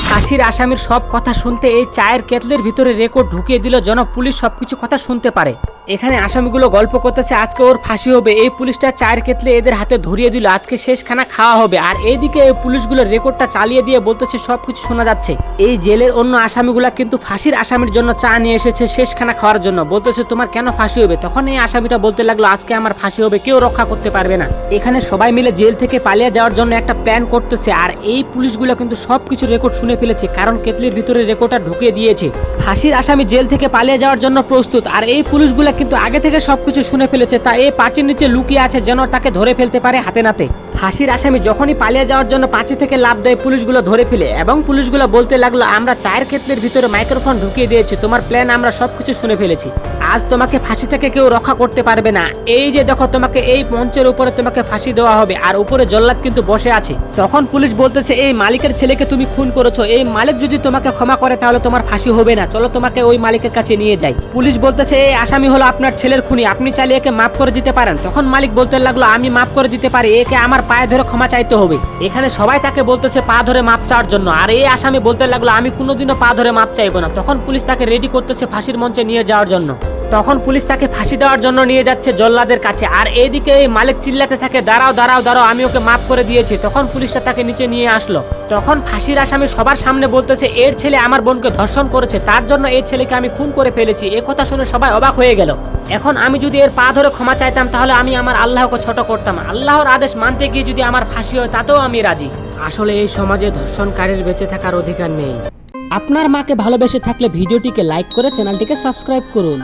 ফাঁসির আসামির সব কথা শুনতে এই চায়ের কেতলের ভিতরে রেকর্ড ঢুকিয়ে দিল যেন পুলিশ সবকিছু কথা শুনতে পারে। এখানে আসামিগুলো গল্প করতেছে আজকে ওর ফাঁসি হবে, এই পুলিশটা চায়ের কেতলে এদের হাতে ধরিয়ে দিল, আজকে শেষ খানা খাওয়া হবে। আর এইদিকে এই পুলিশগুলো রেকর্ডটা চালিয়ে দিয়ে বলতেছে সবকিছু শোনা যাচ্ছে। এই জেলের অন্য আসামিগুলা কিন্তু ফাঁসির আসামির জন্য চা নিয়ে এসেছে শেষ খানা খাওয়ার জন্য, বলতেছে তোমার কেন ফাঁসি হবে। তখন এই আসামিটা বলতে লাগলো আজকে আমার ফাঁসি হবে, কেউ রক্ষা করতে পারবে না। এখানে সবাই মিলে জেল থেকে পালিয়ে যাওয়ার জন্য একটা প্ল্যান করতেছে। আর এই পুলিশগুলো কিন্তু সবকিছু রেকর্ড শুনে ফেলেছে, কারণ কেতলির ভিতরে রেকর্ডটা ঢুকিয়ে দিয়েছে। ফাঁসির আসামি জেল থেকে পালিয়ে যাওয়ার জন্য প্রস্তুত, আর এই পুলিশগুলো কিন্তু আগে থেকে সবকিছু শুনে ফেলেছে। তা এই পাঁচির নিচে লুকিয়ে আছে যেন তাকে ধরে ফেলতে পারে হাতে নাতে। ফাঁসির আসামি যখনই পালিয়ে যাওয়ার জন্য পাঁচি থেকে লাফ দেয় পুলিশগুলো ধরে ফেলে, এবং পুলিশগুলো বলতে লাগলো আমরা চায়ের কেতলের ভিতরে মাইক্রোফোন ঢুকিয়ে দিয়েছি, তোমার প্ল্যান আমরা সবকিছু শুনে ফেলেছি, আজ তোমাকে ফাঁসি থেকে কেউ রক্ষা করতে পারবে না। এই যে দেখো তোমাকে এই মঞ্চের উপরে তোমাকে ফাঁসি দেওয়া হবে, আর উপরে জল্লাদ কিন্তু বসে আছে। তখন পুলিশ বলতেছে এই মালিকের ছেলেকে তুমি খুন করেছো, এই মালিক যদি তোমাকে ক্ষমা করে তাহলে তোমার ফাঁসি হবে না, চলো তোমাকে ওই মালিকের কাছে নিয়ে যাই। পুলিশ বলতেছে এই আসামি হলো আপনার ছেলের খুনি, আপনি চাইলে একে মাফ করে দিতে পারেন। তখন মালিক বলতে লাগলো আমি মাফ করে দিতে পারি, একে আমার পায়ে ধরে ক্ষমা চাইতে হবে। এখানে সবাই তাকে বলতেছে পা ধরে মাপ চাওয়ার জন্য, আর এই আসামি বলতে লাগলো আমি কোনোদিনও পা ধরে মাপ চাইবো না। তখন পুলিশ তাকে রেডি করতেছে ফাঁসির মঞ্চে নিয়ে যাওয়ার জন্য। তখন পুলিশ তাকে ফাঁসি দেওয়ার জন্য নিয়ে যাচ্ছে জল্লাদের কাছে, আর এইদিকে এই মালিক চিল্লাতে থাকে দাঁড়াও দাঁড়াও দাঁড়াও, আমি ওকে মাফ করে দিয়েছি। তখন পুলিশটা তাকে নিচে নিয়ে আসলো। তখন ফাঁসির আসামি সবার সামনে বলতেছে এর ছেলে আমার বোনকে ধর্ষণ করেছে, তার জন্য এই ছেলেকে আমি খুন করে ফেলেছি। এ কথা শুনে সবাই অবাক হয়ে গেল। এখন আমি যদি এর পা ধরে ক্ষমা চাইতাম তাহলে আমি আমার আল্লাহকে ছোট করতাম, আল্লাহর আদেশ মানতে গিয়ে যদি আমার ফাঁসি হয় তাতেও আমি রাজি। আসলে এই সমাজে ধর্ষণকারীর বেঁচে থাকার অধিকার নেই। আপনার মাকে ভালোবেসে থাকলে ভিডিওটিকে লাইক করে চ্যানেলটিকে সাবস্ক্রাইব করুন।